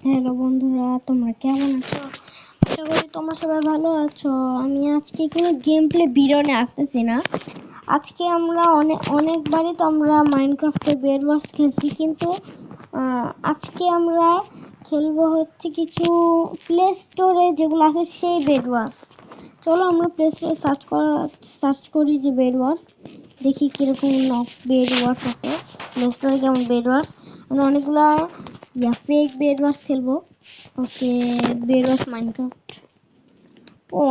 Hello বন্ধুরা, তোমরা কেমন আছো? আশা করি তোমরা সবাই ভালো আছো। আমি আজকে কোনো গেম প্লে ভিডিও নিয়ে আসতেছি না। আজকে আমরা অনেকবারই তো আমরা মাইনক্রাফটে বেড ওয়ার্স খেলছি, কিন্তু আজকে আমরা খেলবো হচ্ছে কিছু প্লে স্টোরে যেগুলো আছে সেই বেড ওয়ার্স। চলো আমরা প্লে স্টোরে সার্চ করি যে বেড ওয়ার্স, দেখি কিরকম বেড ওয়ার্স আছে, প্লে স্টোরে কেমন বেড ওয়ার্স। অনেকগুলা ফেক বেড ওয়ার্স খেলবো। ওকে, বেড ওয়ার্স মাইনক্রাফট।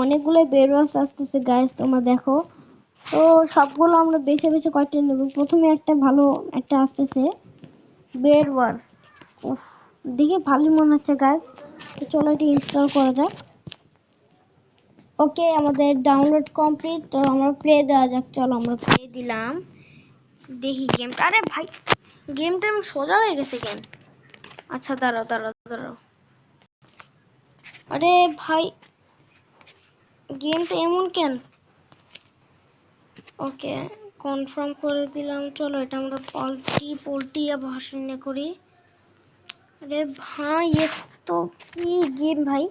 অনেকগুলো বেড ওয়ার্স আসতেছে গাইস, তোমরা দেখো। তো সবগুলো আমরা বেছে বেছে কয়টা নেব। প্রথমে একটা ভালো একটা আসতেছে বেড ওয়ার্স। দেখে ভালোই মনে হচ্ছে গাইস। তো চলো এটা ইনস্টল করা যাক। ওকে, আমাদের ডাউনলোড কমপ্লিট। তো আমরা প্লে দেওয়া যাক। চলো আমরা প্লে দিলাম, দেখি গেমটা। আরে ভাই, গেমটা এমন সোজা হয়ে গেছে কেন? আচ্ছা, দাঁড়াও দাঁড়াও দাঁড়াও। আরে ভাই, গেমটা এমন কেন? ওকে, কনফার্ম করে দিলাম। চলো এটা আমরা পোল্ট্রি ভার্সন নিয়ে করি। আরে ভাই, এ তো কি গেম ভাই!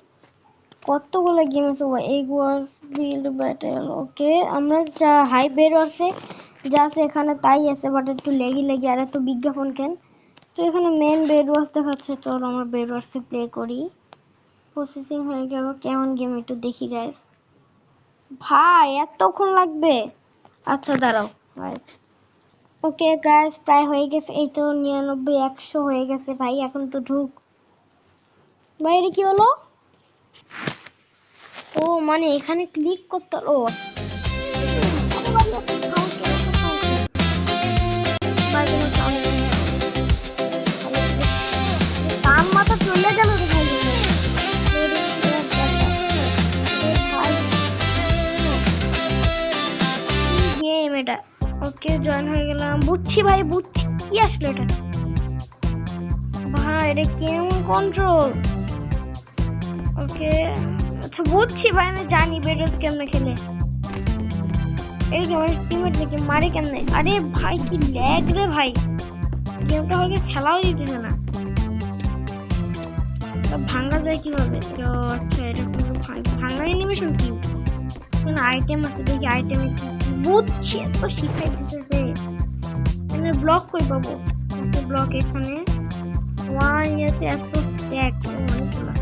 কতগুলো গেম আছে ভাই। এগ ওয়ার্স, বিল্ড ব্যাটেল। ওকে, আমরা যা হাই বেড ওয়ার্সে যা আছে এখানে তাই আছে, বাট একটু লেগি আর এত বিজ্ঞাপন কেন? তো এখানে মেন বেড ওয়ার্স দেখাচ্ছে। চলো আমরা বেড ওয়ার্সে প্লে করি। প্রসেসিং হয়ে গেল। কেমন গেম একটু দেখি গাইস। ভাই এতক্ষণ লাগবে? আচ্ছা দাঁড়াও। ওকে গাইস, প্রায় হয়ে গেছে। এই তো 99 100 হয়ে গেছে ভাই। এখন তো ঢুক ভাই। এটা কি হলো? ও মানে এখানে ক্লিক করতে ও কান মাথা চলে গেল রে ভাই। গেম এটা। ওকে, জয়েন হয়ে গেলাম। বুঝছি ভাই, বুঝছি। কি আসলো এটা? ভাই এটা কেমন কন্ট্রোল? ওকে, আচ্ছা বুঝছি ভাই, আমি জানি বেডরস কেমনে খেলে। এই যে আমার টিমমেট নাকি মারে কেমনে? আরে ভাই কি ল্যাগ রে ভাই, গেমটা হয়তো খেলাও দিতেছে না। ভাঙা যায় কিভাবে? আচ্ছা, এটা কোনো ভাঙার অ্যানিমেশন কি? কোনো আইটেম আছে, দেখি আইটেমে কি। বুঝছি, তো শিখাই দিতেছে। এখানে ব্লক কই পাবো? ব্লক এখানে ওয়ান ইয়াতে এত ট্যাগ অনেকগুলা।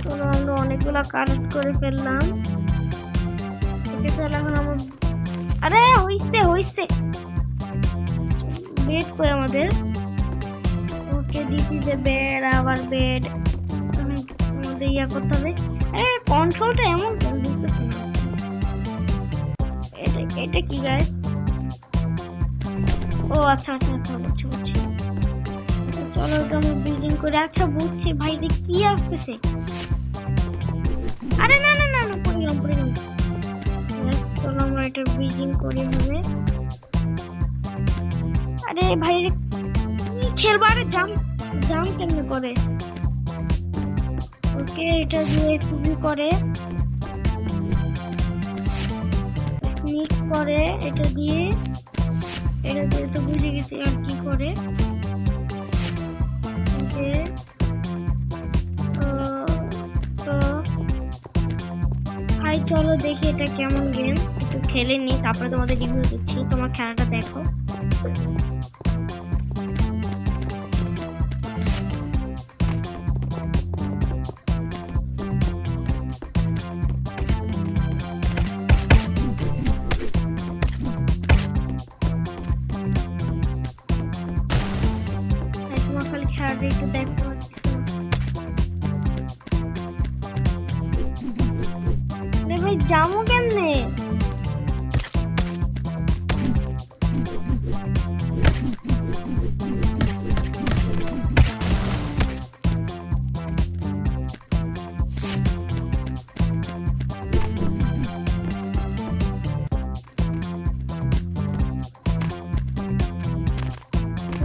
তো আমরা অনেকগুলা কালেক্ট করে ফেললাম। এখন আমার আরে হইছে বেড করে আমাদের। ওকে, দিস ইজ এ বেড, আবার বেড। আমাদের ইয়া করতে হবে। আরে কন্ট্রোলটা এমন বুঝতেছি না। এটা কি গাইস? ও আচ্ছা আচ্ছা আচ্ছা, বুঝছি। চলো এটা আমরা বিল্ডিং করে। আচ্ছা বুঝছি ভাই, যে কি আসতেছে। আরে না না না না, পড়ে গেলাম। চলো আমরা এটা বিল্ডিং করি হবে। আরে ভাই কি খেলবো? আরে জাম্প কেমনে করে? ওকে, এটা দিয়ে খুবই করে স্নিক করে। এটা দিয়ে তো বুঝে গেছি আর কি করে। তো ভাই চলো দেখি এটা কেমন গেম, একটু খেলে নি, তারপরে তোমাদের রিভিউ দিচ্ছি। তোমার খেলাটা দেখো। তোমার খালি খেলাটা একটু দেখো। ভাই জামু কেমনে?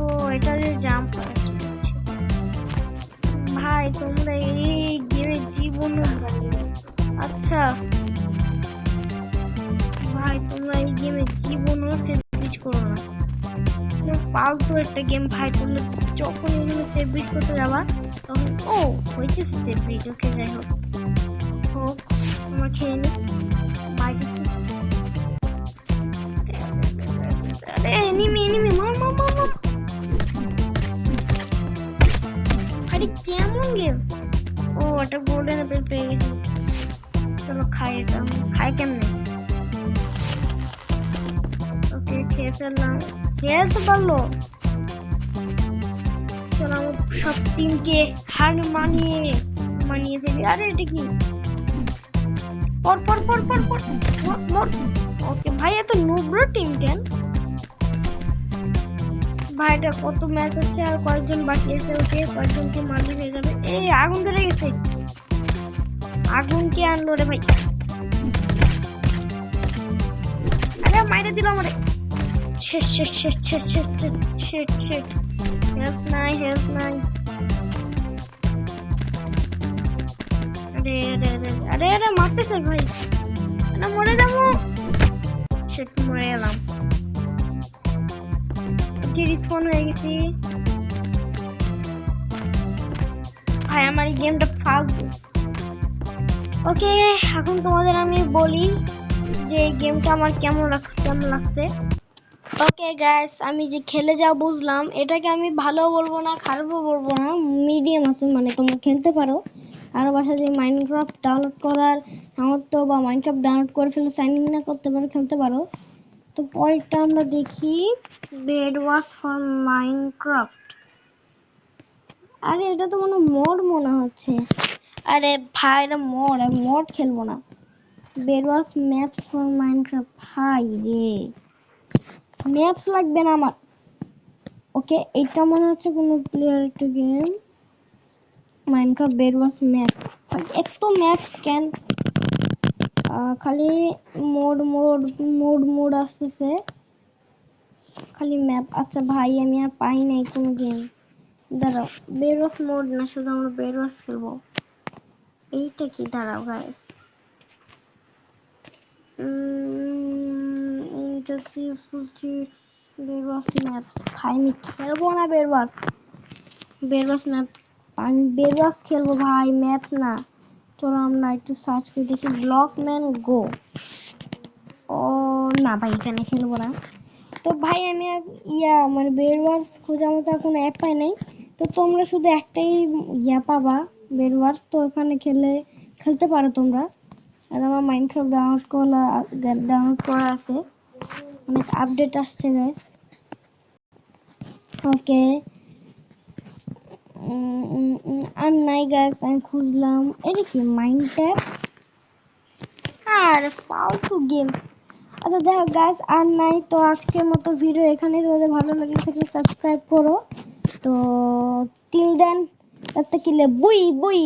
ও এটা যে জাম্প ভাই, তোমরা এই গেমে জীবন। আচ্ছা ফালতু একটা গেম ভাই, করলে যখন এখানে সেভ বিট করতে যাবা তখন ও হয়েছে সেভ বিট। ওকে যাই হোক হোক, আমার খেয়ে নি বাইরে। আরে এনিমি এনিমি, মার মার মার মার। আরে কেমন গেম! ও ওটা গোল্ডেন অ্যাপেল পেয়ে গেছি। চলো খাই, এটা খাই কেমনে? ওকে খেয়ে ফেললাম, খেয়ে তো পারলো। চলো আমার সব টিমকে হার মানিয়ে ফেলি। আরে এটা কি? পর পর পর পর পর মর। ওকে ভাই, এত নুব্রো টিম কেন ভাইটা? কত ম্যাচ আছে আর কয়েকজন বাকি আছে। ওকে কয়েকজনকে মারলে হয়ে যাবে। এই আগুন ধরে গেছে, আগুন কে আনলো রে ভাই? আরে মাইরে দিল আমারে। শেষ শেষ শেষ শেষ শেষ শেষ শেষ শেষ। হেল্প নাই হেল্প নাই। আরে আরে আরে আরে আরে মারতেছে ভাই, না মরে যাবো। শেট, মরে গেলাম। রিস্পন হয়ে গেছি ভাই, আমার এই গেমটা ফালতু। ওকে এখন তোমাদের আমি বলি যে এই গেমটা আমার কেমন লাগছে। ওকে গাইস, আমি যে খেলে যা বুঝলাম, এটাকে আমি ভালো বলবো না খারাপও বলবো না, মিডিয়াম আছে, মানে তোমরা খেলতে পারো। আর বাসায় যে মাইনক্রাফট ডাউনলোড করার সামর্থ্য বা মাইনক্রাফট ডাউনলোড করে ফেলে সাইন ইন না করতে পারো, খেলতে পারো। তো পরেরটা আমরা দেখি, বেড ওয়ার্স ফর মাইনক্রাফট। আরে এটা তো মড মনে হচ্ছে। আরে ভাই এটা মড, আমি মড খেলবো না। Bed wars maps for Minecraft, ভাই রে ম্যাপস লাগবে না আমার। ওকে এটা মনে হচ্ছে কোনো player two game Minecraft bed wars maps. এত ম্যাপস কেন? খালি মোড মোড মোড মোড আসতেছে, খালি ম্যাপ। আচ্ছা ভাই আমি আর পাই নাই কোনো গেম। দাঁড়াও, বেড ওয়ার্স মোড না, শুধু আমরা বেড ওয়ার্স খেলবো। এইটা কি? দাঁড়াও guys, ইন্টারসিভ cheats bed wars maps. ভাই আমি খেলবো না বেড ওয়ার্স ম্যাপ। আমি বেড ওয়ার্স খেলবো ভাই, ম্যাপ না। চলো আমরা একটু সার্চ করে দেখি, ব্লকম্যান গো। ও না ভাই, এখানে খেলবো না। তো ভাই আমি মানে বেড ওয়ার্স খোঁজার মতো এখন অ্যাপ পাই নাই। তো তোমরা শুধু একটাই পাবা বেড ওয়ার্স, তো ওখানে খেলতে পারো তোমরা। আর আমার মাইনক্রাফট ডাউনলোড করা আছে, অনেক আপডেট আসছে গাইস। ওকে আর নাই গাইস, আমি খুঁজলাম। এটা কি মাইনক্রাফট? আর ফালতু গেম। আচ্ছা যাই হোক গাইস, আর নাই। তো আজকের মতো ভিডিও এখানে। তোমাদের ভালো লাগলে থাকলে সাবস্ক্রাইব করো। তো টিল দেন, বুই বুই।